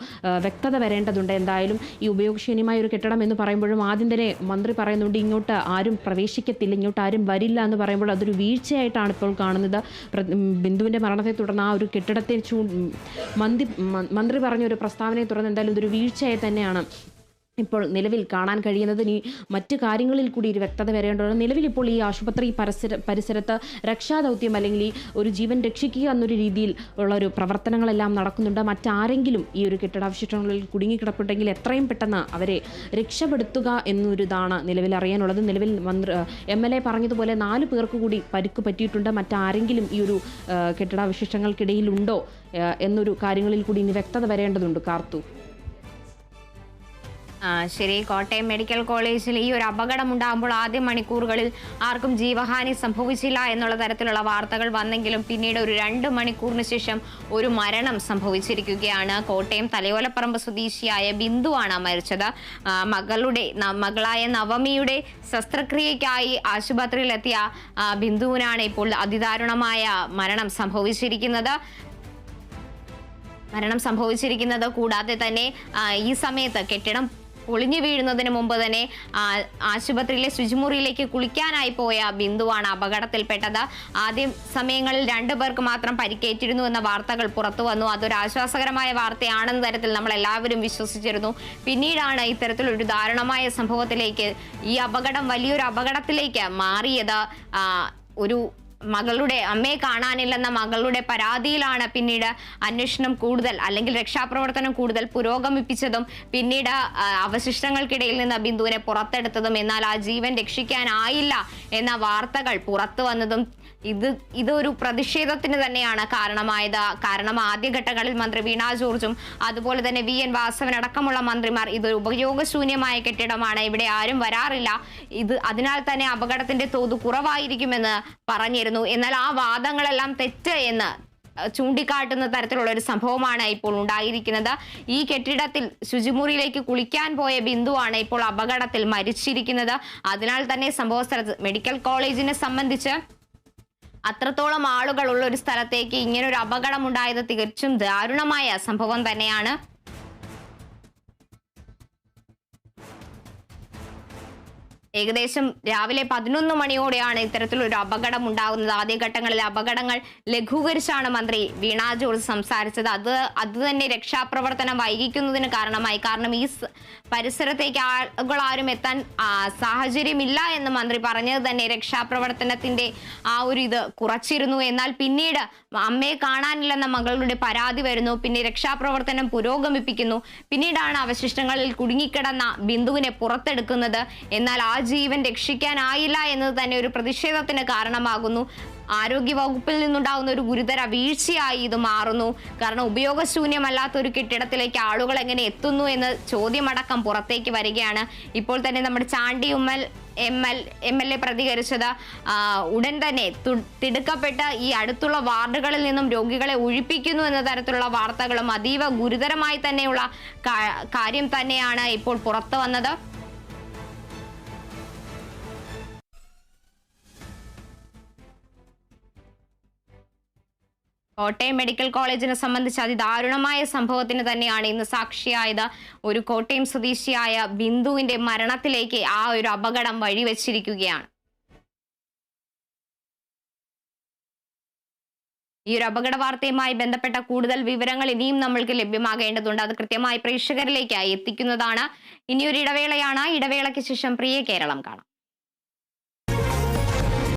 വ്യക്തത വരേണ്ടതുണ്ട്. എന്തായാലും ഈ ഉപയോഗശൂന്യമായ ഒരു കെട്ടിടം എന്ന് പറയുമ്പോഴും ആദ്യം തന്നെ മന്ത്രി പറയുന്നുണ്ട് ഇങ്ങോട്ട് ആരും പ്രവേശിക്കത്തില്ല, ഇങ്ങോട്ട് ആരും വരില്ല എന്ന് പറയുമ്പോൾ അതൊരു വീഴ്ചയായിട്ടാണ് ഇപ്പോൾ കാണുന്നത്. ബിന്ദുവിൻ്റെ മരണത്തെ തുടർന്ന് ആ ഒരു കെട്ടിടത്തെ മന്ത്രി പറഞ്ഞ ഒരു പ്രസ്താവനയെ തുടർന്ന് എന്തായാലും ഇതൊരു വീഴ്ചയായി തന്നെയാണ് ഇപ്പോൾ നിലവിൽ കാണാൻ കഴിയുന്നത്. ഇനി മറ്റു കാര്യങ്ങളിൽ കൂടി ഒരു വ്യക്തത വരേണ്ടതാണ്. നിലവിൽ ഇപ്പോൾ ഈ ആശുപത്രി പരിസരത്ത് രക്ഷാദൗത്യം അല്ലെങ്കിൽ ഈ ഒരു ജീവൻ രക്ഷിക്കുക എന്നൊരു രീതിയിൽ ഉള്ള ഒരു പ്രവർത്തനങ്ങളെല്ലാം നടക്കുന്നുണ്ട്. മറ്റാരെങ്കിലും ഈ ഒരു കെട്ടിടാവശിഷ്ടങ്ങളിൽ കുടുങ്ങിക്കിടപ്പുണ്ടെങ്കിൽ എത്രയും പെട്ടെന്ന് അവരെ രക്ഷപ്പെടുത്തുക എന്നൊരിതാണ് നിലവിൽ അറിയാനുള്ളത്. നിലവിൽ MLA പറഞ്ഞതുപോലെ 4 പേർക്ക് കൂടി പരിക്ക് പറ്റിയിട്ടുണ്ട്. മറ്റാരെങ്കിലും ഈ ഒരു കെട്ടിടാവശിഷ്ടങ്ങൾക്കിടയിലുണ്ടോ എന്നൊരു കാര്യങ്ങളിൽ കൂടി ഇനി വ്യക്തത വരേണ്ടതുണ്ട്. കാർത്തു. ശരി, കോട്ടയം മെഡിക്കൽ കോളേജിൽ ഈ ഒരു അപകടം ഉണ്ടാകുമ്പോൾ ആദ്യ മണിക്കൂറുകളിൽ ആർക്കും ജീവഹാനി സംഭവിച്ചില്ല എന്നുള്ള തരത്തിലുള്ള വാർത്തകൾ വന്നെങ്കിലും പിന്നീട് ഒരു 2 മണിക്കൂറിന് ശേഷം ഒരു മരണം സംഭവിച്ചിരിക്കുകയാണ്. കോട്ടയം തലയോലപ്പറമ്പ് സ്വദേശിയായ ബിന്ദുവാണ് മരിച്ചത്. മകളായ നവമിയുടെ ശസ്ത്രക്രിയയ്ക്കായി ആശുപത്രിയിലെത്തിയ ബിന്ദുവിനാണ് ഇപ്പോൾ അതിദാരുണമായ മരണം സംഭവിച്ചിരിക്കുന്നത്. കൂടാതെ തന്നെ ഈ സമയത്ത് കെട്ടിടം പൊളിഞ്ഞു വീഴുന്നതിന് മുമ്പ് തന്നെ ആശുപത്രിയിലെ ശുചിമുറിയിലേക്ക് കുളിക്കാനായി പോയ ബിന്ദുവാണ് അപകടത്തിൽപ്പെട്ടത്. ആദ്യ സമയങ്ങളിൽ 2 പേർക്ക് മാത്രം പരിക്കേറ്റിരുന്നു എന്ന വാർത്തകൾ പുറത്തു വന്നു. അതൊരു ആശ്വാസകരമായ വാർത്തയാണെന്ന തരത്തിൽ നമ്മൾ എല്ലാവരും വിശ്വസിച്ചിരുന്നു. പിന്നീടാണ് ഇത്തരത്തിലൊരു ദാരുണമായ സംഭവത്തിലേക്ക്, ഈ അപകടം വലിയൊരു അപകടത്തിലേക്ക് മാറിയത്. ഒരു അമ്മയെ കാണാനില്ലെന്ന മകളുടെ പരാതിയിലാണ് പിന്നീട് അന്വേഷണം കൂടുതൽ അല്ലെങ്കിൽ രക്ഷാപ്രവർത്തനം കൂടുതൽ പുരോഗമിപ്പിച്ചതും പിന്നീട് അവശിഷ്ടങ്ങൾക്കിടയിൽ നിന്ന് ബിന്ദുവിനെ പുറത്തെടുത്തതും. എന്നാൽ ആ ജീവൻ രക്ഷിക്കാനായില്ല എന്ന വാർത്തകൾ പുറത്തു വന്നതും ഇതൊരു പ്രതിഷേധത്തിന് തന്നെയാണ് കാരണമായത്. കാരണം ആദ്യഘട്ടങ്ങളിൽ മന്ത്രി വീണ ജോർജും അതുപോലെ തന്നെ VN വാസവൻ അടക്കമുള്ള മന്ത്രിമാർ ഇതൊരു ഉപയോഗശൂന്യമായ കെട്ടിടമാണ്, ഇവിടെ ആരും വരാറില്ല, അതിനാൽ തന്നെ അപകടത്തിന്റെ തോത് കുറവായിരിക്കുമെന്ന് പറഞ്ഞിരുന്നു. എന്നാൽ ആ വാദങ്ങളെല്ലാം തെറ്റ് എന്ന് ചൂണ്ടിക്കാട്ടുന്ന തരത്തിലുള്ള ഒരു സംഭവമാണ് ഇപ്പോൾ ഉണ്ടായിരിക്കുന്നത്. ഈ കെട്ടിടത്തിൽ ശുചിമുറിയിലേക്ക് കുളിക്കാൻ പോയ ബിന്ദുവാണ് ഇപ്പോൾ അപകടത്തിൽ മരിച്ചിരിക്കുന്നത്. അതിനാൽ തന്നെ സംഭവ സ്ഥലത്ത് മെഡിക്കൽ കോളേജിനെ സംബന്ധിച്ച് അത്രത്തോളം ആളുകൾ ഉള്ള ഒരു സ്ഥലത്തേക്ക് ഇങ്ങനൊരു അപകടം ഉണ്ടായത് തികച്ചും ദാരുണമായ സംഭവം തന്നെയാണ്. ഏകദേശം രാവിലെ 11 മണിയോടെയാണ് ഇത്തരത്തിലൊരു അപകടം ഉണ്ടാകുന്നത്. ആദ്യഘട്ടങ്ങളിൽ അപകടങ്ങൾ ലഘൂകരിച്ചാണ് മന്ത്രി വീണ ജോർജ് സംസാരിച്ചത്. അത് തന്നെ രക്ഷാപ്രവർത്തനം വൈകിക്കുന്നതിന് കാരണമായി. കാരണം ഈ പരിസരത്തേക്ക് ആളുകൾ ആരും എത്താൻ സാഹചര്യമില്ല എന്ന് മന്ത്രി പറഞ്ഞത് തന്നെ രക്ഷാപ്രവർത്തനത്തിന്റെ ആ ഒരു ഇത് കുറച്ചിരുന്നു. എന്നാൽ പിന്നീട് അമ്മയെ കാണാനില്ലെന്ന മകളുടെ പരാതി വരുന്നു. പിന്നെ രക്ഷാപ്രവർത്തനം പുരോഗമിപ്പിക്കുന്നു. പിന്നീടാണ് അവശിഷ്ടങ്ങളിൽ കുടുങ്ങിക്കിടന്ന ബിന്ദുവിനെ പുറത്തെടുക്കുന്നത്. എന്നാൽ ആ ജീവൻ രക്ഷിക്കാനായില്ല എന്നത് തന്നെ ഒരു പ്രതിഷേധത്തിന് കാരണമാകുന്നു. ആരോഗ്യ വകുപ്പിൽ നിന്നുണ്ടാകുന്ന ഒരു ഗുരുതര വീഴ്ചയായി ഇത് മാറുന്നു. കാരണം ഉപയോഗശൂന്യമല്ലാത്ത ഒരു കെട്ടിടത്തിലേക്ക് ആളുകൾ എങ്ങനെ എത്തുന്നു എന്ന ചോദ്യമടക്കം പുറത്തേക്ക് വരികയാണ്. ഇപ്പോൾ തന്നെ നമ്മുടെ ചാണ്ടി MLA പ്രതികരിച്ചത് ഉടൻ തന്നെ തിടുക്കപ്പെട്ട് ഈ അടുത്തുള്ള വാർഡുകളിൽ നിന്നും രോഗികളെ ഒഴിപ്പിക്കുന്നു എന്ന തരത്തിലുള്ള വാർത്തകളും അതീവ ഗുരുതരമായി തന്നെയുള്ള കാര്യം തന്നെയാണ് ഇപ്പോൾ പുറത്തു വന്നത്. കോട്ടയം മെഡിക്കൽ കോളേജിനെ സംബന്ധിച്ച് അതിദാരുണമായ സംഭവത്തിന് തന്നെയാണ് ഇന്ന് സാക്ഷിയായത്. ഒരു കോട്ടയം സ്വദേശിയായ ബിന്ദുവിന്റെ മരണത്തിലേക്ക് ആ ഒരു അപകടം വഴിവെച്ചിരിക്കുകയാണ്. ഈ ഒരു അപകട വാർത്തയുമായി ബന്ധപ്പെട്ട കൂടുതൽ വിവരങ്ങൾ ഇനിയും നമ്മൾക്ക് ലഭ്യമാകേണ്ടതുണ്ട്. അത് കൃത്യമായി പ്രേക്ഷകരിലേക്കായി എത്തിക്കുന്നതാണ്. ഇനിയൊരു ഇടവേളയാണ്. ഇടവേളയ്ക്ക് ശേഷം പ്രിയ കേരളം കാണാം.